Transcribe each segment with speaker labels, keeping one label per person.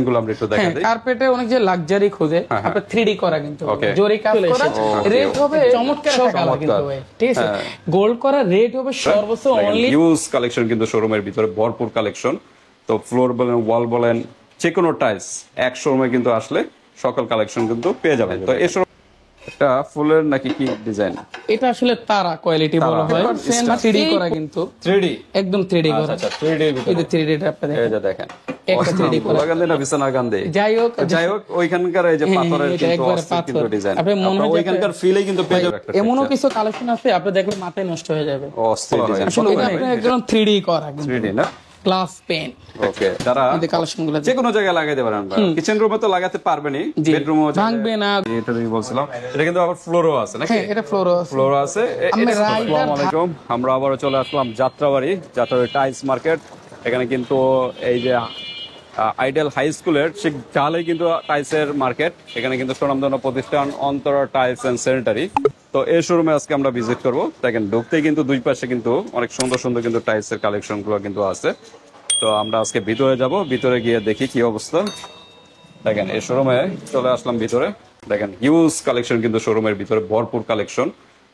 Speaker 1: গুলো আমরা একটু দেখা দেই।
Speaker 2: কার্পেটে অনেক যে লাক্সারি খোঁজে, আপনি 3D করা কিন্তু জরি কাজ করা, রেট হবে চমৎকার টাকা কিন্তু ভাই, ঠিক আছে। গোল্ড করা রেট হবে সর্বোচ্চ অনলি
Speaker 1: হিউজ কালেকশন কিন্তু শোরুমের ভিতরে ভরপুর কালেকশন। তো ফ্লোর বলেন, ওয়াল বলেন, যে কোনো টাইলস এক শোরুমে কিন্তু আসলে সকল কালেকশন কিন্তু পেয়ে যাবেন। তো এই শোরুম একটা ফুলের নাকি কি ডিজাইন,
Speaker 2: এটা আসলে তারা কোয়ালিটি বলা হয়, 3D করা কিন্তু
Speaker 1: 3D
Speaker 2: একদম 3D করা।
Speaker 1: আচ্ছা 3D এর ভিতরে
Speaker 2: এই যে 3D টা আপনি
Speaker 1: এই যে দেখেন
Speaker 2: একটা 3D করা
Speaker 1: লাগান্দে না বিছানা গান্দে,
Speaker 2: যাই হোক
Speaker 1: ওইখানকার এই যে পাথরের কিন্তু ডিজাইন,
Speaker 2: আপনি মনে হয়
Speaker 1: ওইখানকার ফিলই কিন্তু পেয়ে যাবেন।
Speaker 2: এমনও কিছু কালেকশন আছে আপনি দেখলে মাথায় নষ্ট হয়ে যাবে।
Speaker 1: অস্থির ডিজাইন
Speaker 2: আসলে এটা আপনি একদম 3D করা কিন্তু
Speaker 1: 3D না
Speaker 2: গ্লাস পেন।
Speaker 1: ওকে, যারা
Speaker 2: এই কালেকশনগুলো
Speaker 1: যে কোনো জায়গায় লাগাইতে পারেন, আমরা কিচেন রুমে তো লাগাতে পারবেনই, বেডরুমও
Speaker 2: ভাঙবে না।
Speaker 1: এটা আমি বলছিলাম, এটা কিন্তু আবার ফ্লোরও আছে নাকি?
Speaker 2: এটা ফ্লোর
Speaker 1: আছে। আসসালামু আলাইকুম, আমরা আবারও চলে আসলাম যাত্রাবাড়ি টাইলস মার্কেট। এখানে কিন্তু এই যে আইডিয়াল হাই স্কুলের ঠিক জালে কিন্তু টাইলসের মার্কেট। এখানে কিন্তু সুনামধন্য প্রতিষ্ঠান অন্তরা টাইলস এন্ড স্যানিটারি। তো এই শোরুমে আজকে আমরা ভিজিট করব। দেখেন ঢুকতেই কিন্তু দুই পাশে কিন্তু অনেক সুন্দর সুন্দর কিন্তু টাইলসের কালেকশন গুলো কিন্তু আছে। তো আমরা আজকে ভিতরে যাব, ভিতরে গিয়ে দেখি কি অবস্থা। দেখেন এই শোরুমে চলে আসলাম ভিতরে, দেখেন হিউজ কালেকশন কিন্তু শোরুমের ভিতরে ভরপুর কালেকশন।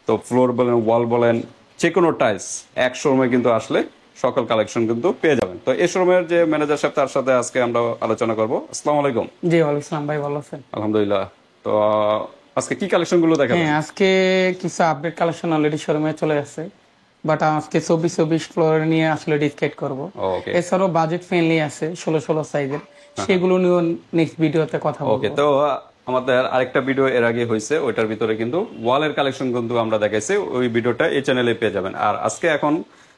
Speaker 1: তো ফ্লোর বলেন, ওয়াল বলেন, যে কোনো টাইলস এক শোরুমে কিন্তু আসলে সকল কালেকশন কিন্তু পেয়ে যাবেন। তো এই শোরুমের যে ম্যানেজার সাহেব, তার সাথে আজকে আমরা আলোচনা করব। আসসালামু আলাইকুম।
Speaker 2: জি ওয়ালাইকুম আসসালাম ভাই, ভালো আছেন?
Speaker 1: আলহামদুলিল্লাহ। তো আজকে কি কালেকশন গুলো দেখাবেন?
Speaker 2: আজকে কিছু আপডেট কালেকশন অলরেডি শোরুমে চলে আসছে, বাট আজকে 24 ফ্লোর নিয়ে আসলে ডিসকাস করব। এছাড়াও বাজেট ফ্রেন্ডলি আছে 16 সাইজের, সেগুলো নিয়ে নেক্সট ভিডিওতে কথা বলবো।
Speaker 1: ওকে, তো আমাদের আরেকটা ভিডিও এর আগে হয়েছে, ওইটার ভিতরে কিন্তু ওয়ালের কালেকশন কিন্তু আমরা দেখাইছি, ওই ভিডিওটা এই চ্যানেলে পেয়ে যাবেন। আর আজকে এখন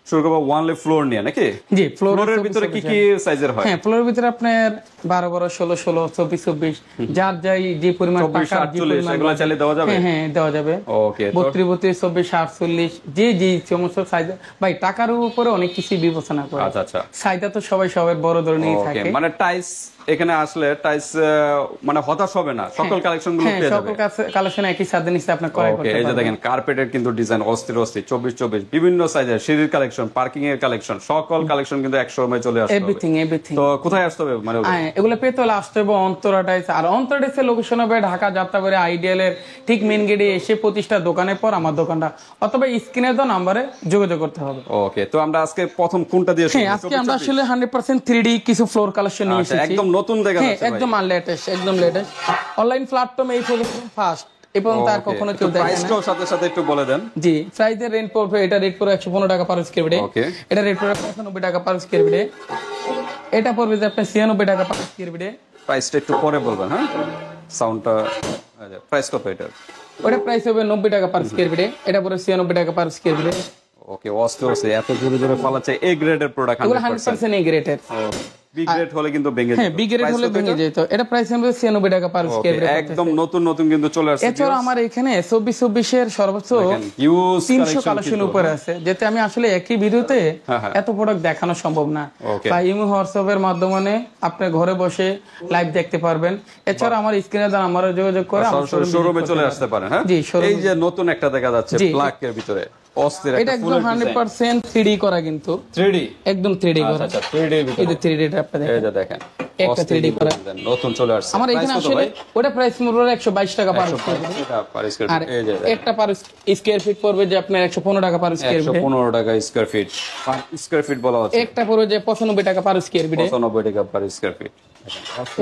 Speaker 1: শুরু করবো ওয়ানলি ফ্লোর নিয়ে নাকি?
Speaker 2: জি,
Speaker 1: ফ্লোরের ভিতরে কি কি সাইজের হয়?
Speaker 2: ফ্লোরের ভিতরে আপনার 12 16 16 24 যার যাই যে পরিমাণ টাকা
Speaker 1: 48 এগুলো চাইলে দেওয়া যাবে।
Speaker 2: হ্যাঁ দেওয়া যাবে।
Speaker 1: ওকে,
Speaker 2: 32 24 48 যে সমস্ত সাইজ ভাই টাকার উপরে অনেক কিছু বিবেচনা করে।
Speaker 1: আচ্ছা
Speaker 2: সাইজটা তো সবার বড় ধরনেরই থাকে।
Speaker 1: মানে টাইলস এখানে আসলে টাইলস মানে হতাশ হবে না, সকল কালেকশন গুলো পেয়ে যাবে।
Speaker 2: সকল কালেকশন একই সাথে নিচে আপনি ক্রয় করতে পারবেন।
Speaker 1: এই যে দেখেন কার্পেটের কিন্তু ডিজাইন অস্থির 24 বিভিন্ন সাইজের, সিঁড়ির কালেকশন, পার্কিং এর কালেকশন, সকল কালেকশন কিন্তু এক শোরুমে চলে আসবে।
Speaker 2: এভরিথিং
Speaker 1: তো কোথায় আসতে হবে মানে?
Speaker 2: এগুলো পেতে হলে আসতে হবে অন্তরা টাইলস। আর অন্তরা টাইলসের লোকেশন হবে ঢাকা যাত্রাবাড়ি আইডিয়ালের ঠিক মেইন গেটে এসে প্রতিষ্ঠা দোকানের পর আমার দোকানটা, অথবা স্ক্রিনে দেওয়া নম্বরে যোগাযোগ করতে হবে।
Speaker 1: ওকে, তো আমরা আজকে প্রথম কোনটা দিয়ে শুরু করব?
Speaker 2: আজকে আমরা আসলে 100% 3D কিছু ফ্লোর কালেকশন নিয়ে এসেছি,
Speaker 1: একদম নতুন দেখা যাচ্ছে।
Speaker 2: একদম লেটেস্ট, একদম লেটেস্ট অনলাইন প্ল্যাটফর্মে এই প্রোডাক্ট ফার্স্ট এবং তার কখনো কেউ দেখে না।
Speaker 1: প্রাইসটাও সাথে সাথে একটু বলে দেন।
Speaker 2: জি, প্রাইসের রেট পড়বে, এটা রেট পড়বে 115 টাকা পার স্কয়ার ফিট।
Speaker 1: ওকে,
Speaker 2: এটা রেট পড়বে 95 টাকা পার স্কয়ার ফিট। এটা পড়বে যে আপনি 96 টাকা পার স্কয়ার ফিট।
Speaker 1: প্রাইসটা একটু পরে বলবেন। হ্যাঁ, সাউন্ডটা প্রাইস কত এটার?
Speaker 2: ওটা প্রাইস হবে 90 টাকা পার স্কয়ার ফিট। এটা পড়বে 96 টাকা পার স্কয়ার ফিট।
Speaker 1: ওকে, অস্থির এত জোরে পালাচ্ছে। এ গ্রেডের প্রোডাক্ট
Speaker 2: 100% এ গ্রেডের।
Speaker 1: বি গ্রেড হলে কিন্তু ভেঙে যায়।
Speaker 2: বি গ্রেড হলে ভেঙে যায়। তো এটা প্রাইস হবে 96 টাকা পার স্কয়ার ফিট।
Speaker 1: একদম নতুন কিন্তু চলে আসছে।
Speaker 2: এছাড়া আমার এখানে 24 এর সর্বোচ্চ 300 কালেকশন উপরে আছে, যেতে আমি আসলে একই ভিডিওতে এত প্রোডাক্ট দেখানো সম্ভব না। বা ইমো হোয়াটসঅ্যাপের মাধ্যমে আপনি ঘরে বসে লাইভ দেখতে পারবেন। এছাড়া আমার স্ক্রিনে দেওয়া নম্বরে যোগাযোগ করে আমার
Speaker 1: শোরুমে চলে আসতে পারেন। হ্যাঁ, এই যে নতুন একটা দেখা যাচ্ছে ব্ল্যাক এর ভিতরে অস্থির একটা ফুল।
Speaker 2: এটা একদম 100% 3D করা কিন্তু
Speaker 1: 3D
Speaker 2: একদম 3D করা।
Speaker 1: আচ্ছা 3D এর ভিতরে
Speaker 2: এই যে 3D টা আপনি দেখেন,
Speaker 1: এই যে দেখেন
Speaker 2: একটা 3D করা
Speaker 1: নতুন চলে আসছে।
Speaker 2: আমার এখানে আসলে ওটা প্রাইস পড়বে 122 টাকা পার স্কয়ার ফিট। আর একটা পার স্কয়ার ফিট পড়বে যে আপনার 115 টাকা পার স্কয়ার ফিট।
Speaker 1: 115 টাকা স্কয়ার ফিট, স্কয়ার ফিট বলা হচ্ছে।
Speaker 2: একটা পড়বে যে 95 টাকা পার স্কয়ার ফিট।
Speaker 1: 95 টাকা পার স্কয়ার ফিট।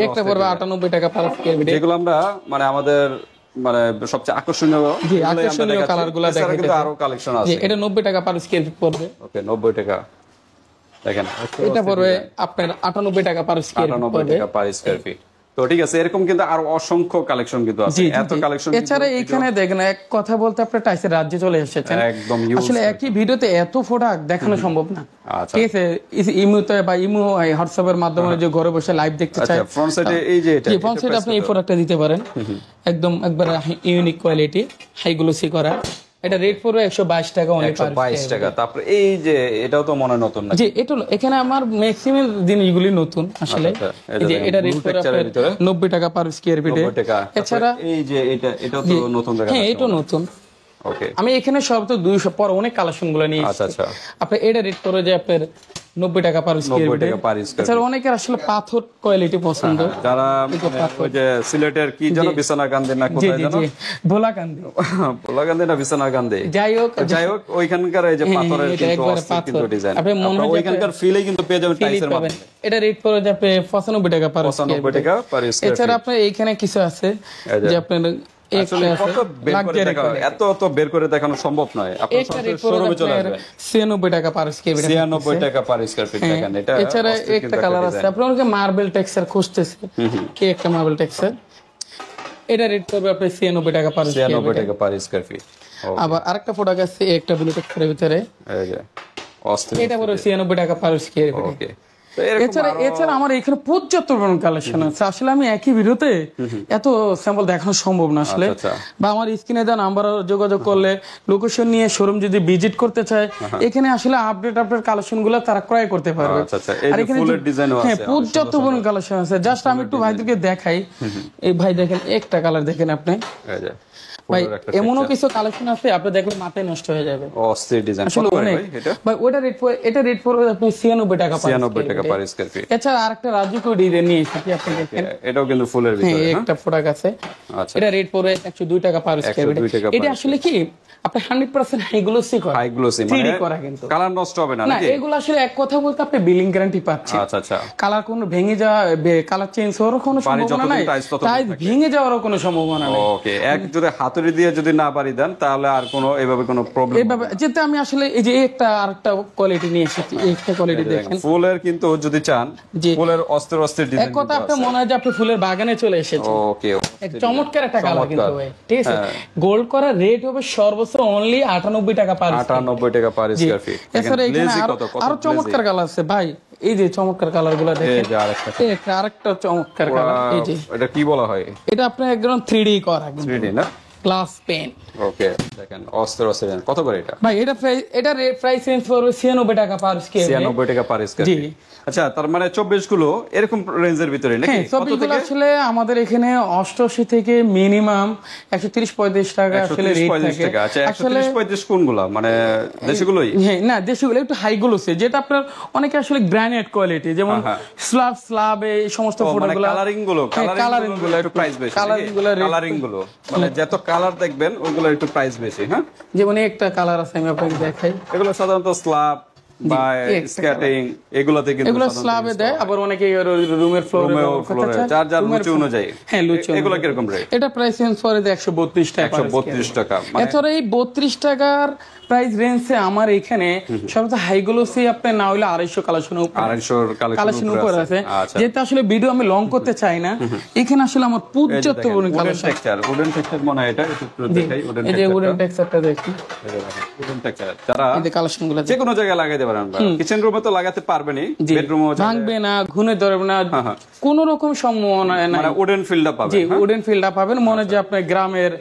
Speaker 2: একটা পড়বে 98 টাকা পার স্কয়ার ফিট।
Speaker 1: যেগুলো আমরা মানে আমাদের মানে সবচেয়ে আকর্ষণীয়
Speaker 2: কালারগুলো দেখাই,
Speaker 1: কিন্তু আরো কালেকশন আছে।
Speaker 2: এটা 90 টাকা পার স্কয়ার ফিট পড়বে।
Speaker 1: ওকে, 90 টাকা। দেখেন
Speaker 2: এটা পড়বে আপনার 98 টাকা পার স্কয়ার ফিট।
Speaker 1: 98 টাকা পার স্কয়ার ফিট। তো ঠিক আছে, এরকম কিন্তু আরো অসংখ্য কালেকশন কিন্তু আছে, এত কালেকশন।
Speaker 2: এছাড়া এখানে দেখেন এক কথা বলতে আপনি টাইসের রাজ্যে চলে এসেছেন।
Speaker 1: একদম
Speaker 2: আসলে একই ভিডিওতে এত প্রোডাক্ট দেখানো সম্ভব না। ঠিক আছে, ইমোতে বা ইমো হোয়াটসঅ্যাপের মাধ্যমে যে ঘরে বসে লাইভ দেখতে চায়,
Speaker 1: ফ্রন্ট সাইডে এই যে এটা
Speaker 2: ফ্রন্ট সাইডে আপনি এই প্রোডাক্টটা দিতে পারেন। একদম একবার ইউনিক কোয়ালিটি, হাই গ্লোসি করা। এটা রেট পড়বে 122 টাকা অনলি পার
Speaker 1: 122 টাকা। তারপর এই যে এটাও তো মনে নতুন না?
Speaker 2: জি, এটা এখানে আমার ম্যাক্সিমাম জিনিসগুলি নতুন আসলে। এই যে এটা রেট পড়বে 90 টাকা পার স্কয়ার ফিট। এছাড়া
Speaker 1: এই যে এটাও তো নতুন দেখা যাচ্ছে।
Speaker 2: হ্যাঁ, এটা নতুন।
Speaker 1: ওকে,
Speaker 2: আমি এখানে সব তো 200 পর অনেক কালেকশন গুলো নিয়ে এসেছি।
Speaker 1: আচ্ছা
Speaker 2: আপনি এটা রেট পড়বে যে আপনার 90 টাকা পার স্কয়ার
Speaker 1: 90
Speaker 2: ফিট।
Speaker 1: টাকা পার স্কয়ার
Speaker 2: এছাড়া অনেকের আসলে পাথর কোয়ালিটি পছন্দ,
Speaker 1: যারা ওই যে সিলেটের কি যেন বিছানা কান্দে না কোথায় যেন
Speaker 2: ভোলাকান্দি
Speaker 1: ভোলা কান্দে না বিছানা কান্দে,
Speaker 2: যাই হোক
Speaker 1: ওইখানকার এই যে পাথরের কিন্তু অস্থির কিন্তু ডিজাইন,
Speaker 2: আপনি মনে হয়
Speaker 1: ওইখানকার ফিলেই কিন্তু পেয়ে যাবেন টাইসের
Speaker 2: পাবেন।
Speaker 1: মাধ্যমে।
Speaker 2: এটা রেট পড়ে যাবে 95 টাকা পার স্কয়ার
Speaker 1: 95 টাকা পার স্কয়ার
Speaker 2: এছাড়া আপনার এইখানে কিছু আছে যে আপনার
Speaker 1: আসলে কত বের করে দেখা এত বের করে দেখানো সম্ভব নয়, আপনার শোরুমে চলে আসবেন।
Speaker 2: 96 টাকা পার স্কয়ার ফিট,
Speaker 1: 96 টাকা পার স্কয়ার ফিট দেখেন। এটা
Speaker 2: এছাড়া একটা কালার আছে, আপনার অনেকে মার্বেল টেক্সচার খুঁজতেছে, কি একটা মার্বেল টেক্সচার, এটা রেট করবে আপনি 96 টাকা পার স্কয়ার ফিট।
Speaker 1: 96 টাকা পার স্কয়ার ফিট।
Speaker 2: আবার আরেকটা প্রোডাক্ট আছে একটা ব্লু টেক্সচারের ভিতরে,
Speaker 1: এই যে অস্থির,
Speaker 2: এটা পড়বে 96 টাকা পার স্কয়ার ফিট।
Speaker 1: ওকে।
Speaker 2: এছাড়া আমার এখানে পর্যাপ্ত কালেকশন আছে, আসলে আমি একই ভিডিওতে এত স্যাম্পল দেখানো সম্ভব না আসলে, বা আমার স্ক্রিনে দেওয়া নাম্বার যোগাযোগ করলে লোকেশন নিয়ে শোরুম যদি ভিজিট করতে চায়, এখানে আসলে আপডেট কালেকশন গুলো তারা ক্রয় করতে পারবে। আর এখানে পর্যাপ্ত কালেকশন আছে, জাস্ট আমি একটু ভাইদেরকে দেখাই। এই ভাই দেখেন একটা কালার দেখেন আপনি, ভাই এমনও কিছু কালেকশন আছে আপনি দেখলে মাথায় নষ্ট হয়ে যাবে,
Speaker 1: অস্থির ডিজাইন। কত করে ভাই এটা?
Speaker 2: ভাই এটা রেট পড়বে আপনি 96 টাকা পার
Speaker 1: 96 টাকা পার স্কয়ার ফিট।
Speaker 2: এছাড়া আরেকটা রাজকীয় ডিজাইন নিয়ে এসেছি আপনি দেখেন,
Speaker 1: এটাও কিন্তু ফুলের ভিতরে,
Speaker 2: একটা প্রোডাক্ট আছে।
Speaker 1: আচ্ছা,
Speaker 2: এটা রেট পড়বে 102 টাকা পার স্কয়ার ফিট। এটা আসলে কি আপনি 100% হাই গ্লোসি করা,
Speaker 1: হাই গ্লোসি মানে
Speaker 2: করা, কিন্তু
Speaker 1: কালার নষ্ট হবে না নাকি?
Speaker 2: এগুলো আসলে এক কথা বলতে আপনি বিলিং গ্যারান্টি পাচ্ছেন।
Speaker 1: আচ্ছা,
Speaker 2: কালার কোনো ভেঙে যাওয়া, কালার চেঞ্জ হওয়ার কোনো সম্ভাবনা নাই, টাইলস ভেঙে যাওয়ার কোনো সম্ভাবনা নাই।
Speaker 1: ওকে, এক যদি হাতুড়ি দিয়ে যদি না পারি দেন তাহলে আর কোনো এভাবে কোনো প্রবলেম
Speaker 2: এভাবে যেতে আমি আসলে এই যে আরেকটা কোয়ালিটি নিয়ে এসেছি, একটা কোয়ালিটি দেখেন।
Speaker 1: ফুলের কিন্তু যদি চান ফুলের অস্থির ডিজাইন,
Speaker 2: এক কথা আপনি মনে হয় যে আপনি ফুলের বাগানে চলে এসেছেন।
Speaker 1: ওকে,
Speaker 2: চমৎকার একটা কালার কিন্তু ভাই, ঠিক আছে। গোল্ড করা রেট হবে সর্বোচ্চ অনলি 98 টাকা পার
Speaker 1: 98 টাকা পার স্কয়ার ফিট।
Speaker 2: এছাড়া এখানে আরো চমৎকার কালার আছে ভাই, এই যে চমৎকার কালার গুলো দেখেন,
Speaker 1: এই যে
Speaker 2: আরেকটা চমৎকার কালার, এই যে
Speaker 1: এটা কি বলা হয়,
Speaker 2: এটা আপনার একদম 3D করা,
Speaker 1: 3D না,
Speaker 2: গ্লাস পেন।
Speaker 1: ওকে, দেখেন অস্থির কত করে এটা?
Speaker 2: ভাই এটা প্রাইস রেঞ্জ পড়বে 96 টাকা পার স্কয়ার,
Speaker 1: 96 টাকা পার স্কয়ার ফিট। আচ্ছা, তার মানে 24 গুলো এরকম রেঞ্জের ভিতরে নাকি?
Speaker 2: কত থেকে? আসলে আমাদের এখানে 88 থেকে মিনিমাম 130-35 টাকা আসলে রেট থাকে।
Speaker 1: আচ্ছা, 130-35 কোনগুলো, মানে দেশগুলোই?
Speaker 2: হ্যাঁ, না দেশগুলো একটু হাই গুলোছে, যেটা আপনার অনেকে আসলে গ্রানাইট কোয়ালিটি, যেমন স্ল্যাব এই সমস্ত প্রোডাক্টগুলো,
Speaker 1: কালারিং গুলো একটু প্রাইস বেশি, কালারিং গুলো মানে যত কালার দেখবেন ওগুলো একটু প্রাইস বেশি। হ্যাঁ,
Speaker 2: যেমন একটা কালার আছে আমি আপনাকে দেখাই,
Speaker 1: এগুলো সাধারণত স্ল্যাব বা স্ক্যাটিং এগুলোতে কিন্তু
Speaker 2: এগুলো স্ল্যাবে দেয়, আবার অনেকে রুমের ফ্লোরে
Speaker 1: যার লুচি অনুযায়ী।
Speaker 2: হ্যাঁ, লুচি
Speaker 1: এগুলো কি রকম রেট?
Speaker 2: এটা প্রাইস রেঞ্জ পড়ে 132 টাকা।
Speaker 1: 132 টাকা।
Speaker 2: এছাড়া এই 32 টাকার প্রাইস রেঞ্জে আমার এখানে সবচেয়ে হাই গ্লোসি আপনি না হইলে 250 কালেকশন উপর আছে। যেটা আসলে ভিডিও আমি লং করতে চাই না, এখানে আসলে আমার পর্যাপ্ত
Speaker 1: টেক্সচার, উডেন টেক্সচার মনে হয় এটা, একটু দেখাই উডেন
Speaker 2: টেক্সচার। এই যে উডেন টেক্সচারটা দেখুন,
Speaker 1: উডেন টেক্সচার যারা
Speaker 2: এই যে কালেকশনগুলো
Speaker 1: যে কোনো জায়গায় লাগাইতে পারেন, কিচেন রুমে তো লাগাতে পারবেনই, বেডরুমে
Speaker 2: ভাঙবে না, ঘুনে ধরবে না, কোন রকম সম্ভাবনা নাই,
Speaker 1: মানে উডেন ফিলটা পাবেন।
Speaker 2: জি, উডেন ফিলটা পাবেন, মনে যে আপনার গ্রামের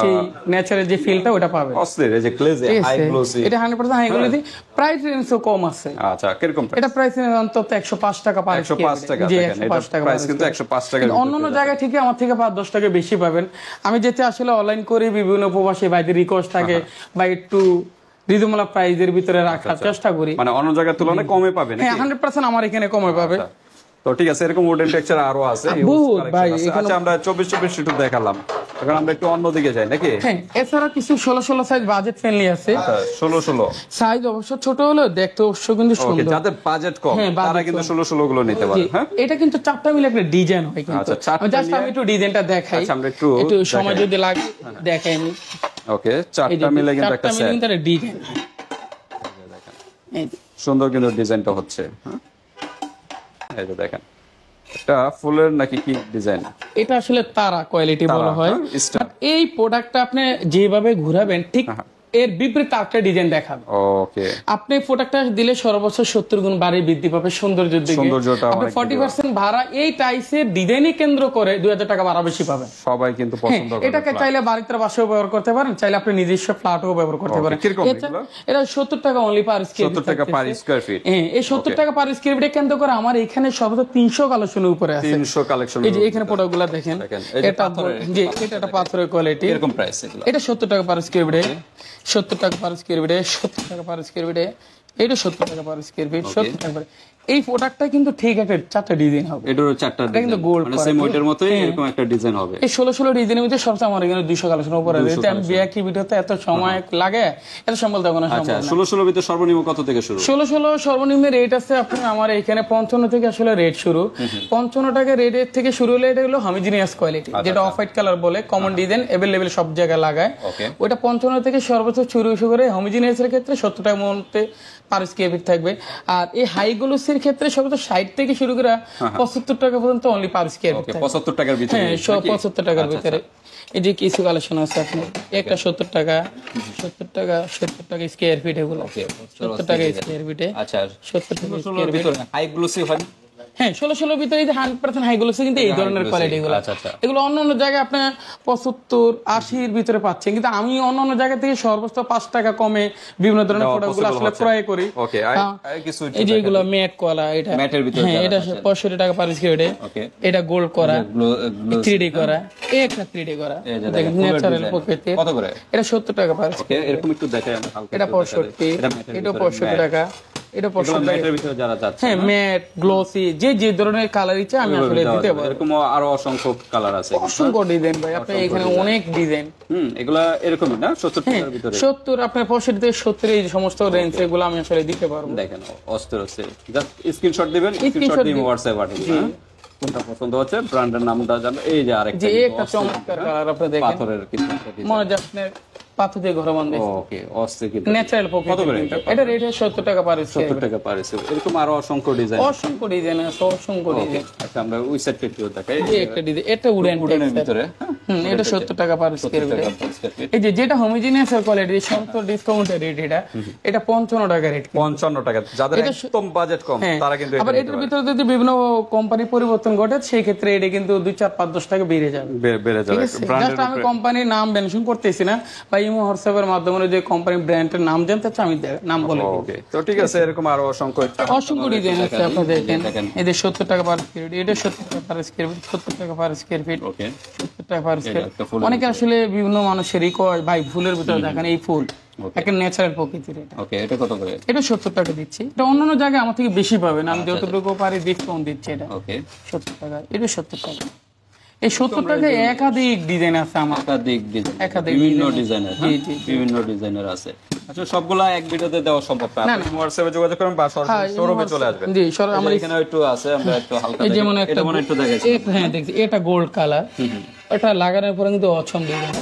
Speaker 2: যে ন্যাচারাল যে ফিলটা ওটা পাবেন।
Speaker 1: অস্থির, এই যে গ্লেজে হাই গ্লোসি,
Speaker 2: এটা 100% হাই গ্লোসি, প্রাইস রেঞ্জও কম আছে।
Speaker 1: আচ্ছা, কিরকম প্রাইস?
Speaker 2: এটা প্রাইস রেঞ্জ অন্তত 105 টাকা পার স্কয়ার।
Speaker 1: 105 টাকা,
Speaker 2: জি,
Speaker 1: দেখেন এটা প্রাইস কিন্তু 105 টাকা।
Speaker 2: অন্যান্য জায়গায় ঠিক আমার থেকে 5-10 টাকা বেশি পাবেন। আমি যেতে আসলে অনলাইন করি, বিভিন্ন প্রবাসী ভাইদের রিকোয়েস্ট থাকে বা একটু রিজনেবল প্রাইসের ভিতরে রাখার চেষ্টা করি,
Speaker 1: মানে অন্য জায়গার তুলনায় কমে পাবেন।
Speaker 2: হ্যাঁ, 100% আমার এখানে কমে পাবে।
Speaker 1: তো ঠিক আছে, এরকম উডেন টেক্সচার আরো আছে। আচ্ছা, আমরা 24 একটু দেখালাম, এখন আমরা একটু অন্যদিকে যাই নাকি?
Speaker 2: হ্যাঁ, এছাড়া কিছু 16 সাইজ বাজেট ফ্রেন্ডলি আছে।
Speaker 1: 16
Speaker 2: সাইজ অবশ্য ছোট হলো, দেখতে অবশ্য কিন্তু সুন্দর।
Speaker 1: যাদের বাজেট কম তারা কিন্তু 16 গুলো নিতে পারে। হ্যাঁ,
Speaker 2: এটা কিন্তু চারটা মিলে একটা ডিজাইন হয় কিন্তু।
Speaker 1: আচ্ছা,
Speaker 2: জাস্ট আমি একটু ডিজাইনটা দেখাই।
Speaker 1: আচ্ছা, আমরা একটু
Speaker 2: সময় যদি লাগে দেখাই আমি।
Speaker 1: ওকে, চারটা মিলে কিন্তু একটা সেট,
Speaker 2: ডিজাইন
Speaker 1: সুন্দর কিন্তু ডিজাইনটা হচ্ছে। হ্যাঁ, এই যে দেখেন, এটা ফুলের নাকি কি ডিজাইন?
Speaker 2: এটা আসলে তারা কোয়ালিটি বলা হয়। এই প্রোডাক্টটা আপনি যেভাবে ঘুরাবেন ঠিক এর বিপরীত একটা ডিজাইন দেখাবে।
Speaker 1: ওকে,
Speaker 2: আপনি প্রোডাক্টটা দিলে সর্বোচ্চ 70 গুণ বাড়ি বৃদ্ধি পাবে সৌন্দর্যের দিকে। আপনি 40% ভাড়া এই টাইসের ডিজাইনই কেন্দ্র করে 2000 টাকা ভাড়া বেশি পাবেন।
Speaker 1: সবাই কিন্তু পছন্দ করে।
Speaker 2: এটাকে চাইলে বাড়িতে বাসায়ও ব্যবহার করতে পারেন, চাইলে আপনি নিজস্ব ফ্ল্যাটও ব্যবহার করতে পারেন। এটা 70 টাকা অনলি পার স্কয়ার ফিট।
Speaker 1: 70 টাকা পার স্কয়ার ফিট।
Speaker 2: হ্যাঁ, এই 70 টাকা পার স্কয়ার ফিট কেন্দ্র করে আমার এখানে সর্বোচ্চ 300 কালেকশনের উপরে আছে।
Speaker 1: 300 কালেকশন।
Speaker 2: এই যে এখানে প্রোডাক্টগুলো দেখেন, এটা জি, এটা একটা পাথরের কোয়ালিটি।
Speaker 1: এরকম প্রাইস এগুলো।
Speaker 2: এটা 70 টাকা পার স্কয়ার ফিটে, 70 টাকা পার স্কয়ার ফিটে, 70 টাকা পার স্কয়ার ফিটে। এটা 70 টাকা পার স্কয়ার ফিট, 70 টাকা। এই প্রোডাক্টটা কিন্তু ঠিক একটা 4টা ডিজাইন হবে,
Speaker 1: এটারও 4টা ডিজাইন,
Speaker 2: কিন্তু গোল্ড
Speaker 1: মানে সেম ওইটার মতই এরকম একটা ডিজাইন হবে।
Speaker 2: এই 16 ডিজাইনের মধ্যে সবচেয়ে আমার এখানে 200 কালেকশন উপরে রয়েছে। আমি বিয়াকি ভিডিওতে এত সময় লাগে, এত সম্বল দেব না।
Speaker 1: আচ্ছা, 16 ভিতরে সর্বনিম্ন কত থেকে শুরু?
Speaker 2: 16 সর্বনিম্ন রেট আছে আপনার আমার এখানে 55 থেকে আসলে রেট শুরু। 55 টাকা রেটের থেকে শুরু হলে এটা হলো হোমোজিনিয়াস কোয়ালিটি, যেটা অফ হোয়াইট কালার বলে, কমন ডিজাইন अवेलेबल সব জায়গায় লাগায়। ওটা 55 থেকে সর্বোচ্চ শুরু করে হোমোজিনিয়াস এর ক্ষেত্রে 70 টাকার মধ্যে পার স্কয়ার ফিট থাকবে। আর এই হাই গ্লোসির ক্ষেত্রে সর্বোচ্চ 60 থেকে শুরু করে 75 টাকা পর্যন্ত অনলি পার স্কয়ার ফিট।
Speaker 1: 75 টাকার ভিতরে?
Speaker 2: হ্যাঁ, 75 টাকার ভিতরে। এই যে কিছু কালেকশন আছে আপনার, একটা 70 টাকা, 70 টাকা, 70 টাকা স্কয়ার ফিট, এগুলো 70 টাকা স্কয়ার ফিটে।
Speaker 1: আচ্ছা,
Speaker 2: 70 টাকা
Speaker 1: 16 ভিতরে হাই গ্লোসি হয়?
Speaker 2: হ্যাঁ, 16 ভিতরে 100% হাই গ্লোসি, কিন্তু এই ধরনের কোয়ালিটি গুলো। এগুলো অন্য অন্য জায়গায় আপনি 75, 80 এর ভিতরে পাচ্ছেন, কিন্তু আমি অন্য অন্য জায়গা থেকে সর্বোচ্চ 5 টাকা কমে বিভিন্ন ধরনের প্রোডাক্টগুলো আসলে ক্রয় করি।
Speaker 1: ওকে, কিছু
Speaker 2: এই যে এগুলো ম্যাট কলা, এটা
Speaker 1: ম্যাটের ভিতরে,
Speaker 2: হ্যাঁ, এটা 65 টাকা পার স্কয়ার ফিটে। এটা গোল্ড করা, 3D করা, এই একটা 3D করা, দেখেন ন্যাচারাল প্রকৃতি।
Speaker 1: কত করে?
Speaker 2: এটা 70 টাকা পার স্কয়ার।
Speaker 1: ওকে, এরকম একটু দেখাই আমরা হালকা।
Speaker 2: এটা 65, এটা 65 টাকা, এটা 65 টাকা।
Speaker 1: ম্যাটের ভিতরে যারা যাচ্ছে,
Speaker 2: হ্যাঁ, ম্যাট, গ্লোসি, যে যে ধরনের কালার ইচ্ছা আমি আসলে দিতে পারবো।
Speaker 1: এরকম আরো অসংখ্য কালার আছে,
Speaker 2: অসংখ্য ডিজাইন ভাই, আপনি এখানে অনেক ডিজাইন।
Speaker 1: এগুলা এরকমই না? 70 টাকার ভিতরে? 70,
Speaker 2: আপনার 65 থেকে 70 এই সমস্ত রেঞ্জ, এগুলো আমি আসলে দিতে পারবো।
Speaker 1: দেখেন অস্থির আছে, জাস্ট স্ক্রিনশট দিবেন, স্ক্রিনশট দিয়ে হোয়াটসঅ্যাপ পাঠাবেন। কোনটা পছন্দ হচ্ছে, ব্র্যান্ডের নামটা জানেন। এই যে আরেকটা,
Speaker 2: যে একটা চমৎকার কালার আপনি দেখেন,
Speaker 1: পাথরের কিছু
Speaker 2: মনে হয় আপনার পাথর দিয়ে ঘর বানাবে।
Speaker 1: ওকে, অস্থির কিন্তু
Speaker 2: ন্যাচারাল প্রকৃতি।
Speaker 1: কত করে?
Speaker 2: এটা রেট 70 টাকা পার স্কয়ার।
Speaker 1: 70 টাকা পার স্কয়ার। এরকম আরো অসংখ্য ডিজাইন,
Speaker 2: অসংখ্য ডিজাইন আছে, অসংখ্য ডিজাইন।
Speaker 1: আচ্ছা, আমরা ওই সেটটা একটু দেখাই।
Speaker 2: এই একটা ডিজাইন, এটা উডেনের ভিতরে, এটা 70 টাকা পার স্কয়ার। এই যে যেটা হোমোজিনিয়াস কোয়ালিটি, সমস্ত ডিসকাউন্টের রেট, এটা 55 টাকা রেট।
Speaker 1: 55 টাকা। যাদের একদম বাজেট কম তারা কিন্তু
Speaker 2: আবার এটার ভিতরে যদি বিভিন্ন কোম্পানি পরিবর্তন ঘটে, সেই ক্ষেত্রে এটা কিন্তু 2, 4, 5, 10 টাকা বেড়ে যাবে। জাস্ট আমি কোম্পানির নাম মেনশন করতেছি না, বা ইমো হোয়াটসঅ্যাপের মাধ্যমে যে কোম্পানি ব্র্যান্ডের নাম জানতে চাই আমি নাম বলে দিই।
Speaker 1: ওকে, তো ঠিক আছে, এরকম আরো অসংখ্য
Speaker 2: ডিজাইন আছে, আপনি দেখেন। এদের 70 টাকা পার স্কয়ার ফিট, এটা 70 টাকা পার স্কয়ার ফিট, 70 টাকা পার স্কয়ার ফিট। ওকে, 70 টাকা পার স্কয়ার। অনেকে আসলে বিভিন্ন মানুষেরই কয় ভাই ফুলের ভিতরে দেখেন এই ফুল একটা ন্যাচারাল প্রকৃতির। এটা
Speaker 1: ওকে, এটা কত করে?
Speaker 2: এটা 70 টাকা দিচ্ছি। এটা অন্যান্য জায়গায় আমার থেকে বেশি পাবেন, আমি যতটুকু পারি ডিসকাউন্ট দিচ্ছি। এটা ওকে 70 টাকা, এটা 70 টাকা। এই 70 টাকায় একাধিক ডিজাইন আছে আমার, একাধিক
Speaker 1: বিভিন্ন ডিজাইনের, বিভিন্ন ডিজাইনের আছে। আচ্ছা, সবগুলা এক ভিডিওতে দেওয়া সম্ভব না? আপনি হোয়াটসঅ্যাপে যোগাযোগ করুন বা সরাসরি শোরুমে চলে আসবেন।
Speaker 2: জি, আমার
Speaker 1: এখানে একটু আছে, আমরা একটু হালকা
Speaker 2: এই যেমন একটা,
Speaker 1: এটা মনে একটু দেখাচ্ছি।
Speaker 2: হ্যাঁ দেখছি, এটা গোল্ড কালার। এটা লাগানোর পরে কিন্তু অছম ডিজাইন,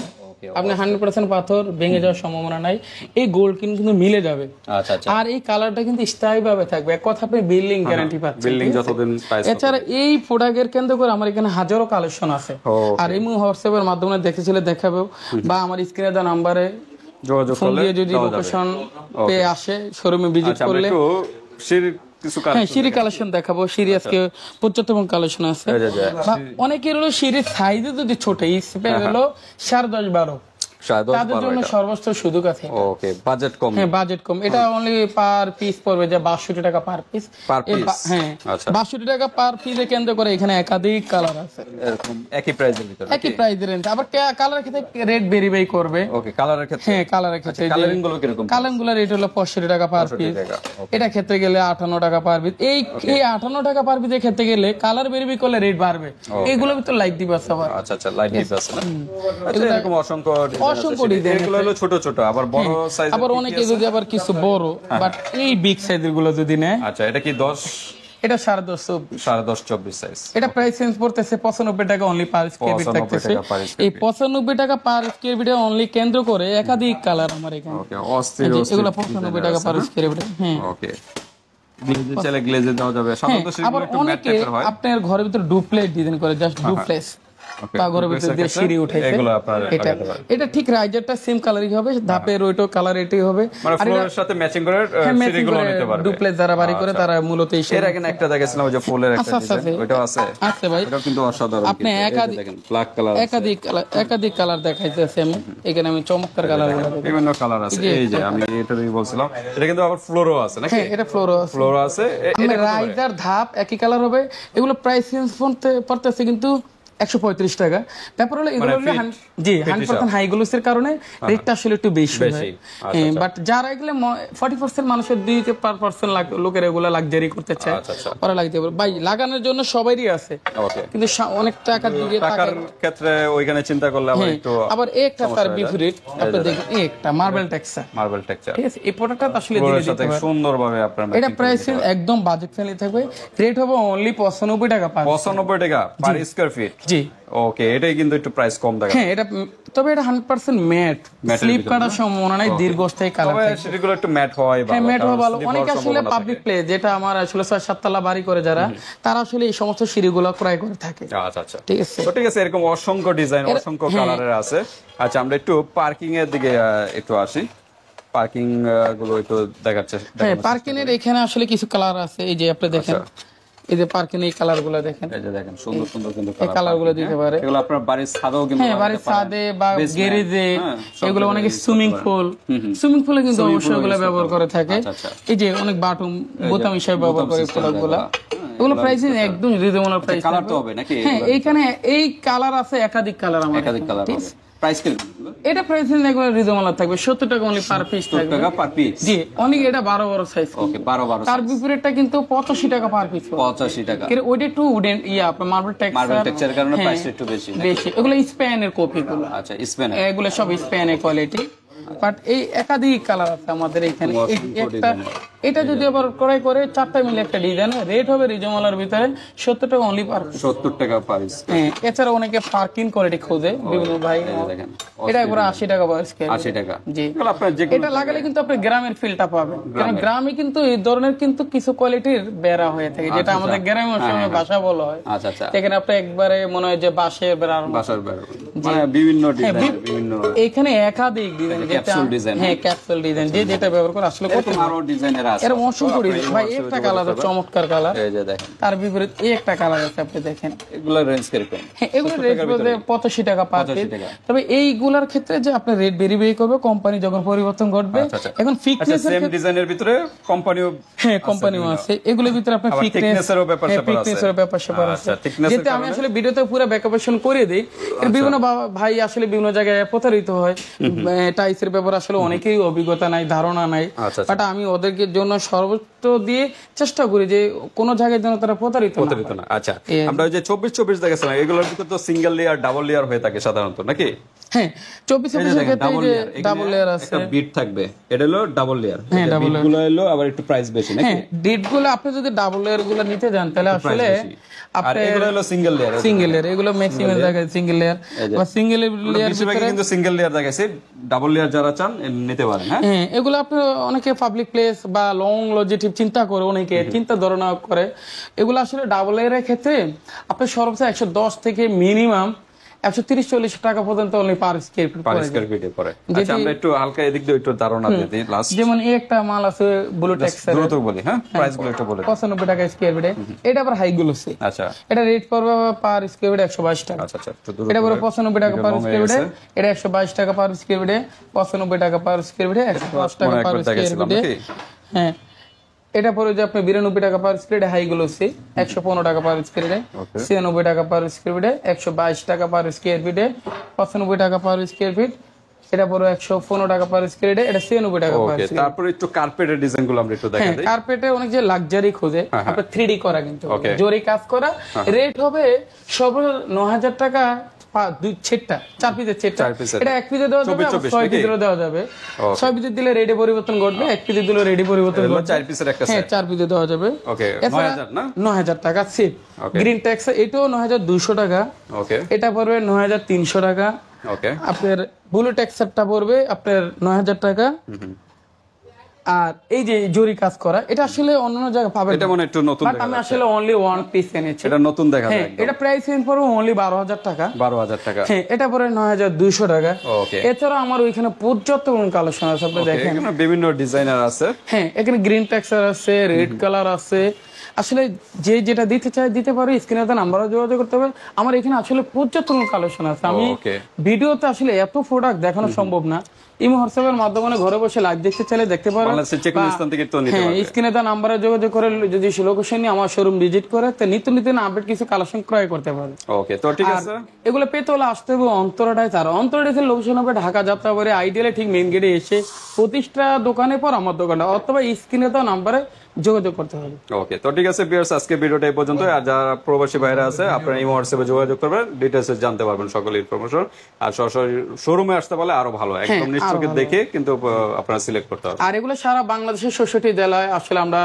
Speaker 2: আপনি 100% পাথর ভেঙে যাওয়ার সম্ভাবনা নাই। এই গোল্ড কিন্তু মিলে যাবে। আচ্ছা, আর এই কালারটা কিন্তু স্থায়ী ভাবে থাকবে। এক কথা, আপনি বিল্ডিং গ্যারান্টি পাচ্ছেন,
Speaker 1: বিল্ডিং যতদিন প্রাইস।
Speaker 2: এছাড়া এই প্রোডাক্টের কেন্দ্র করে আমার এখানে হাজারো কালেকশন আছে। আর এই হোয়াটসঅ্যাপের মাধ্যমে দেখেছিলে দেখাবো, বা আমার স্ক্রিনে দেওয়া নাম্বারে যোগাযোগ করলে যদি লোকেশন পেয়ে আসে, শোরুমে ভিজিট করলে সিঁড়ি কালেকশন দেখাবো। সিঁড়ি আজকে 75 কালেকশন আছে। অনেকের হলো সিঁড়ির সাইজে যদি ছোট, এই হলো 10.5, 12, তাদের জন্য সর্বোচ্চ সুযোগ আছে।
Speaker 1: ওকে, বাজেট কম।
Speaker 2: হ্যাঁ, বাজেট কম। এটা অনলি পার পিস পড়বে যে 62 টাকা পার পিস। হ্যাঁ, 62 টাকা পার পিসে কেন্দ্র করে এখানে একাধিক কালার আছে,
Speaker 1: এরকম একই প্রাইসের ভিতরে,
Speaker 2: একই প্রাইসের রেঞ্জ। আবার কালারের ক্ষেত্রে রেট ভেরিফাই করবে।
Speaker 1: ওকে, কালারের ক্ষেত্রে,
Speaker 2: হ্যাঁ, কালারের ক্ষেত্রে
Speaker 1: কালারিং গুলো কিরকম?
Speaker 2: কালারিং গুলো রেট হলো 65 টাকা পার পিস। এটা ক্ষেত্রে গেলে 58 টাকা পার পিস। এই 58 টাকা পার পিসের ক্ষেত্রে গেলে কালার ভেরিফাই করলে রেট বাড়বে। এইগুলো ভিতর লাইট দিবে আবার।
Speaker 1: আচ্ছা, লাইট দিবে আছে না? আচ্ছা, এরকম অসংখ্য ডিজাইন। এগুলো হলো ছোট ছোট, আবার বড় সাইজ।
Speaker 2: আবার অনেকে যদি আবার কিছু বড়, বাট এই বিগ সাইজের গুলো যদি নেয়।
Speaker 1: আচ্ছা, এটা কি 10?
Speaker 2: এটা 10.5,
Speaker 1: 10.5-24 সাইজ।
Speaker 2: এটা প্রাইস চেঞ্জ করতেছে 95 টাকা অনলি পার স্কয়ার ফিট থাকতেছে। এই 95 টাকা পার স্কয়ার ফিটে অনলি কেন্দ্র করে একাধিক কালার আমার এখানে।
Speaker 1: ওকে, অস্থির
Speaker 2: এগুলো 95 টাকা পার স্কয়ার ফিট। হ্যাঁ,
Speaker 1: ওকে, গ্লেজে চলে গ্লেজে দেওয়া যাবে। সাধারণত সেগুলো একটু ম্যাট টাইপের হয়।
Speaker 2: আপনার ঘরের ভিতর ডুপ্লেট ডিজাইন করে, জাস্ট ডুপ্লেস। ঘরের ভিতর দিয়ে সিঁড়ি উঠাইছে, এটা ঠিক রাইজারটা সেম কালারই হবে, ধাপের ওইটাও কালার এটাই হবে,
Speaker 1: মানে ফ্লোরের সাথে ম্যাচিং করে সিঁড়িগুলো নিতে পারবে।
Speaker 2: ডুপ্লেস যারা বাড়ি করে তারা মূলত এই
Speaker 1: এর আগে একটা দেখাছিলাম, ওই যে ফুলের একটা ডিজাইন, ওইটাও আছে।
Speaker 2: আছে ভাই,
Speaker 1: এটা কিন্তু অসাধারণ।
Speaker 2: আপনি
Speaker 1: দেখেন ব্ল্যাক কালার,
Speaker 2: একাধিক কালার দেখাইতেছি আমি এখানে। আমি চমৎকার কালার,
Speaker 1: বিভিন্ন কালার আছে। এই যে আমি এটাই বলছিলাম, এটা কিন্তু আবার ফ্লোরও আছে নাকি?
Speaker 2: হ্যাঁ, এটা ফ্লোর আছে। এটা রাইজার ধাপ একই কালার হবে। এগুলো প্রাইস চেঞ্জ পড়তেছে কিন্তু 135 টাকা। ব্যাপার হলো এগুলো জি 100% হাই গ্লোসের কারণে রেটটা আসলে একটু বেশি হয়। বাট যারা এগুলো 40% মানুষের 2% লোকের এগুলো লাক্সারি করতে চায়, ওরা লাগতে পারে। ভাই লাগানোর জন্য সবারই আছে, কিন্তু অনেক টাকার দিকে
Speaker 1: টাকার ক্ষেত্রে ওইখানে চিন্তা করলে আবার একটু
Speaker 2: আবার একটা তার বিপরীত আপনি দেখেন একটা মার্বেল টেক্সচার, ঠিক আছে। এই প্রোডাক্টটা আসলে দিলে দিতে পারে
Speaker 1: সুন্দরভাবে আপনারা।
Speaker 2: এটা প্রাইস একদম বাজেট ফ্রেন্ডলি থাকবে। রেট হবে অনলি 95 টাকা পার
Speaker 1: 95 টাকা পার স্কয়ার ফিট।
Speaker 2: জি
Speaker 1: ওকে, এটাই কিন্তু একটু প্রাইস কম দেখা।
Speaker 2: হ্যাঁ এটা তবে এটা 100% ম্যাট, স্লিপ কাটার সম্ভাবনা নাই, দীর্ঘস্থায়ী কালার
Speaker 1: তবে সেগুলো একটু ম্যাট হয় ভালো।
Speaker 2: হ্যাঁ ম্যাট হয় ভালো। অনেক আসলে পাবলিক প্লেস যেটা আমার আসলে 6-7 তলা বাড়ি করে যারা, তারা আসলে এই সমস্ত সিঁড়িগুলো ক্রয় করে থাকে।
Speaker 1: আচ্ছা আচ্ছা,
Speaker 2: ঠিক আছে।
Speaker 1: তো ঠিক আছে, এরকম অসংখ্য ডিজাইন অসংখ্য কালারের আছে। আচ্ছা আমরা একটু পার্কিং এর দিকে একটু আসি, পার্কিং গুলো একটু দেখাচ্ছে।
Speaker 2: হ্যাঁ পার্কিং এর এখানে আসলে কিছু কালার আছে, এই যে আপনি দেখেন, এই যে পার্কিং এই কালার গুলো দেখেন,
Speaker 1: এই যে দেখেন সুন্দর সুন্দর কিন্তু
Speaker 2: এই কালার গুলো দিতে পারে।
Speaker 1: এগুলো আপনার বাড়ির ছাদেও কিন্তু,
Speaker 2: হ্যাঁ বাড়ির ছাদে বা গ্যারেজে, এগুলো অনেকে সুইমিং পুলে কিন্তু অবশ্যই এগুলো ব্যবহার করে থাকে। এই যে অনেক বাটুম বোতাম হিসেবে ব্যবহার করে প্রোডাক্টগুলো। এগুলো প্রাইসিং একদম রিজনেবল প্রাইস।
Speaker 1: কালার তো হবে নাকি?
Speaker 2: হ্যাঁ এইখানে এই কালার আছে, একাধিক কালার আমাদের,
Speaker 1: একাধিক কালার হবে। প্রাইস কি?
Speaker 2: এটা প্রাইসিং এগুলো রিজনেবল থাকবে, 70 টাকা অনলি পার পিস থাকবে।
Speaker 1: 70 টাকা পার পিস।
Speaker 2: জি অনেক, এটা 12 বড় সাইজ।
Speaker 1: ওকে 12
Speaker 2: তার বিপরীতটা কিন্তু 85 টাকা পার পিস।
Speaker 1: 85 টাকা।
Speaker 2: এর ওইটা একটু উডেন আপনার মার্বেল টেক্সচারের
Speaker 1: কারণে প্রাইস একটু বেশি।
Speaker 2: এগুলো স্পেনের কপিগুলো।
Speaker 1: আচ্ছা স্পেনের,
Speaker 2: এগুলো সব স্পেনের কোয়ালিটি। বাট এই একাধিক কালার আছে আমাদের এখানে। একটা এটা যদি আবার ক্রয় করে 4টা মিলে একটা ডিজাইন, রেট হবে রিজনেবলের ভিতরে 70 টাকা অনলি পার পিস।
Speaker 1: 70 টাকা পার পিস।
Speaker 2: হ্যাঁ এছাড়া অনেকে পার্কিং কোয়ালিটি খোঁজে বিভিন্ন ভাই,
Speaker 1: দেখেন
Speaker 2: এটা পুরো 80 টাকা পার স্কয়ার।
Speaker 1: 80 টাকা।
Speaker 2: জি
Speaker 1: আপনার যে
Speaker 2: এটা লাগালে কিন্তু আপনি গ্রামের ফিলটা পাবেন, কারণ গ্রামে কিন্তু এই ধরনের কিন্তু কিছু কোয়ালিটির বেড়া হয়ে থাকে, যেটা আমাদের গ্রামের সময় বাসা বলা হয়।
Speaker 1: আচ্ছা আচ্ছা,
Speaker 2: এখানে আপনি একবারে মনে হয় যে বাঁশের বেড়ার
Speaker 1: বাসার বেড়া, মানে বিভিন্ন ডিজাইন, বিভিন্ন
Speaker 2: এখানে একাধিক ডিজাইন,
Speaker 1: ক্যাপসুল ডিজাইন।
Speaker 2: হ্যাঁ ক্যাপসুল ডিজাইন যেটা ব্যবহার করে আসলে কত
Speaker 1: আরো ডিজাইনের আছে।
Speaker 2: এর অসংখ্য ডিজাইন। ভাই একটা কালার চমৎকার কালার,
Speaker 1: এই যে দেখেন।
Speaker 2: তার বিপরীত এই একটা কালার আছে, আপনি দেখেন।
Speaker 1: এগুলা রেঞ্জ কিরকম?
Speaker 2: হ্যাঁ এগুলো রেট বলতে 85 টাকা পার পিস। তবে এইগুলার ক্ষেত্রে যে আপনার রেট ভেরি করবে কোম্পানি যখন পরিবর্তন ঘটবে। এখন ফিটনেস
Speaker 1: সেম ডিজাইনের ভিতরে কোম্পানিও,
Speaker 2: হ্যাঁ কোম্পানিও আছে, এগুলোর ভিতরে আপনার ফিটনেসেরও ব্যাপার স্যাপার আছে। যেটা আমি আসলে ভিডিওতে পুরো ব্যাকআপেশন করে দেই। এর বিভিন্ন ভাই আসলে বিভিন্ন জায়গায় প্রতারিত হয়, টাইসের ব্যাপার আসলে অনেকেই অভিজ্ঞতা নাই, ধারণা নাই। বাট আমি ওদেরকে জন্য সর্বোচ্চ দিয়ে চেষ্টা করি যে কোন জায়গায় যেন তারা প্রতারিত না।
Speaker 1: আচ্ছা আমরা ওই যে 24 দেখাছিলাম, এগুলোর ভিতরে তো সিঙ্গেল লেয়ার ডাবল লেয়ার হয়ে থাকে সাধারণত নাকি?
Speaker 2: হ্যাঁ 24 এর ক্ষেত্রে ডাবল লেয়ার আছে,
Speaker 1: একটা বিট থাকবে, এটা হলো ডাবল লেয়ার। হ্যাঁ বিটগুলো হলো আবার একটু প্রাইস বেশি নাকি?
Speaker 2: হ্যাঁ বিটগুলো আপনি যদি ডাবল লেয়ার গুলো নিতে যান তাহলে আসলে
Speaker 1: আর এগুলো হলো সিঙ্গেল লেয়ার,
Speaker 2: এগুলো ম্যাক্সিমাম জায়গায় সিঙ্গেল লেয়ার বা সিঙ্গেল লেয়ার
Speaker 1: ভিতরে কিন্তু সিঙ্গেল লেয়ার দেখাইছে, ডাবল লেয়ার যারা চান নিতে পারেন।
Speaker 2: হ্যাঁ এগুলো আপনি অনেকে পাবলিক প্লেস বা লং লজিটিভ চিন্তা করে, অনেকে চিন্তা ধারণা করে। এগুলো আসলে ডাবল লেয়ারের ক্ষেত্রে আপনি সর্বোচ্চ 110 থেকে মিনিমাম 130-140 টাকা পর্যন্ত অনলি পার স্কয়ার ফিট পড়ে। আচ্ছা আমরা একটু হালকা এদিক দিয়ে একটু ধারণা দিয়ে দিই লাস্ট। যেমন এই একটা মাল আছে ব্লু টেক্সচার,
Speaker 1: দ্রুত বলি। হ্যাঁ প্রাইস গুলো একটু বলে
Speaker 2: 95 টাকা স্কয়ার ফিটে। এটা আবার হাই গ্লোসি।
Speaker 1: আচ্ছা
Speaker 2: এটা রেট পড়বে পার স্কয়ার ফিট 122 টাকা।
Speaker 1: আচ্ছা আচ্ছা,
Speaker 2: এটা পড়বে 95 টাকা পার স্কয়ার ফিটে, এটা 122 টাকা পার স্কয়ার ফিটে, 95 টাকা পার স্কয়ার ফিটে, 105 টাকা পার স্কয়ার ফিটে। হ্যাঁ এটা পরে যে আপনি 92 টাকা পার স্কয়ার ফিটে হাই গ্লোসি, 115 টাকা পার স্কয়ার ফিটে, 96 টাকা পার স্কয়ার ফিটে, 122 টাকা পার স্কয়ার ফিটে, 95 টাকা পার স্কয়ার ফিট। এটা পরে 115 টাকা পার স্কয়ার ফিটে, এটা 96 টাকা পার স্কয়ার।
Speaker 1: তারপর একটু কার্পেটের ডিজাইন গুলো আমরা একটু দেখাই দিই।
Speaker 2: কার্পেটে অনেক যে লাক্সারি খোঁজে, আপনি 3D করা কিন্তু জরি কাজ করা, রেট হবে সর্বোচ্চ 9000 টাকা। 4 পিসের সেটটা, এটা 1 পিসে দেওয়া যাবে, 6 পিসেরও দেওয়া যাবে। 6 পিসে দিলে রেডি পরিবর্তন ঘটবে, 1 পিসে দিলে রেডি পরিবর্তন ঘটবে।
Speaker 1: 4 পিসের একটা সেট,
Speaker 2: হ্যাঁ 4 পিসে দেওয়া যাবে।
Speaker 1: ওকে 9000 না,
Speaker 2: 9000 টাকা সেট। গ্রিন ট্যাক্স এটাও 9200 টাকা।
Speaker 1: ওকে এটা
Speaker 2: পড়বে 9300 টাকা।
Speaker 1: ওকে
Speaker 2: আপনার ব্লু ট্যাক্সটা পড়বে আপনার 9000 টাকা। আর এই যে জরি কাজ করা, এটা আসলে অন্য জায়গায় পাবেন,
Speaker 1: এটা মনে একটু নতুন দেখা,
Speaker 2: আমি আসলে অনলি ওয়ান পিস এনেছি,
Speaker 1: এটা নতুন দেখা যায়।
Speaker 2: এটা প্রাইস রেঞ্জ পড়বে অনলি 12000 টাকা।
Speaker 1: 12000 টাকা।
Speaker 2: হ্যাঁ এটা পড়ে 9200 টাকা।
Speaker 1: ওকে
Speaker 2: এছাড়া আমার ওইখানে পর্যাপ্ত কালেকশন আছে, আপনি দেখেন
Speaker 1: এখানে বিভিন্ন ডিজাইনার আছে।
Speaker 2: হ্যাঁ এখানে গ্রিন টেক্সচার আছে, রেড কালার আছে, আসলে যে যেটা দিতে চায় দিতে পারে, স্ক্রিনে নাম্বারও যোগাযোগ করতে হবে। আমার এখানে আসলে পর্যাপ্ত কালেকশন আছে, আমি ভিডিওতে আসলে এত প্রোডাক্ট দেখানো সম্ভব না। ইমো হোয়াটসঅ্যাপের মাধ্যমে ঘরে বসে লাইভ দেখতে চাইলে দেখতে পারেন, স্ক্রিনে দেওয়া নাম্বারে যোগাযোগ করে যদি লোকেশন নিয়ে আমার শোরুম ভিজিট করে নিত্য নিত্য আপডেট কিছু কালেকশন ক্রয় করতে পারে।
Speaker 1: ওকে, তো ঠিক আছে।
Speaker 2: এগুলো পেতে হলে আসতে হবে অন্তরাটায়, তার অন্তরাটায় লোকেশন হবে ঢাকা যাত্রাবাড়ি আইডিয়ালে ঠিক মেইন গেটে এসে প্রতিষ্ঠা দোকানের পর আমার দোকানটা, অথবা স্ক্রিনে দেওয়া নাম্বারে যোগাযোগ করতে হবে।
Speaker 1: ওকে, তো ঠিক আছে ভিউয়ার্স, আজকে ভিডিওটা এই পর্যন্ত। আর যারা প্রবাসী ভাইরা আছে আপনারা ইমো হোয়াটসঅ্যাপে যোগাযোগ করবেন, ডিটেইলস জানতে পারবেন সকল ইনফরমেশন। আর সরাসরি শোরুমে আসতে পারলে আরো ভালো, একদম নিশ্চয়ই দেখে কিন্তু আপনারা সিলেক্ট করতে হবে।
Speaker 2: আর এগুলো সারা বাংলাদেশের 66 জেলায় আসলে আমরা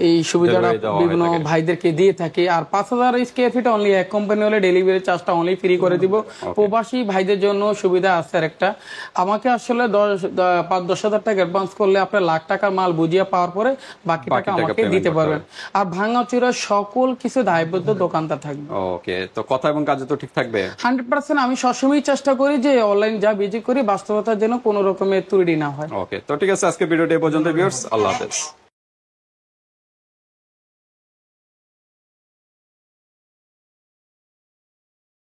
Speaker 2: এই সুবিধাটা বিভিন্ন ভাইদেরকে দিয়ে থাকি। আর 5000 স্কয়ার ফিট অনলি এক কোম্পানি হলে ডেলিভারি চার্জটা অনলি ফ্রি করে দিব। প্রবাসী ভাইদের জন্য সুবিধা আছে একটা, আমাকে আসলে 5-10 হাজার টাকা অ্যাডভান্স করলে আপনার লাখ টাকার মাল বুঝিয়ে পাওয়ার পরে বাকি টাকা আমাকে দিতে পারবেন। আর ভাঙাচুরা সকল কিছু দায়বদ্ধ দোকানদার থাকবে।
Speaker 1: ওকে, তো কথা এবং কাজে তো ঠিক থাকবে
Speaker 2: 100%। আমি সবসময় চেষ্টা করি যে অনলাইন যা ভিজিট করি বাস্তবতার জন্য কোনো রকমের ত্রুটি না হয়।
Speaker 1: ওকে, তো ঠিক আছে, আজকে ভিডিওটা এই পর্যন্ত ভিউয়ার্স, আল্লাহ হাফেজ।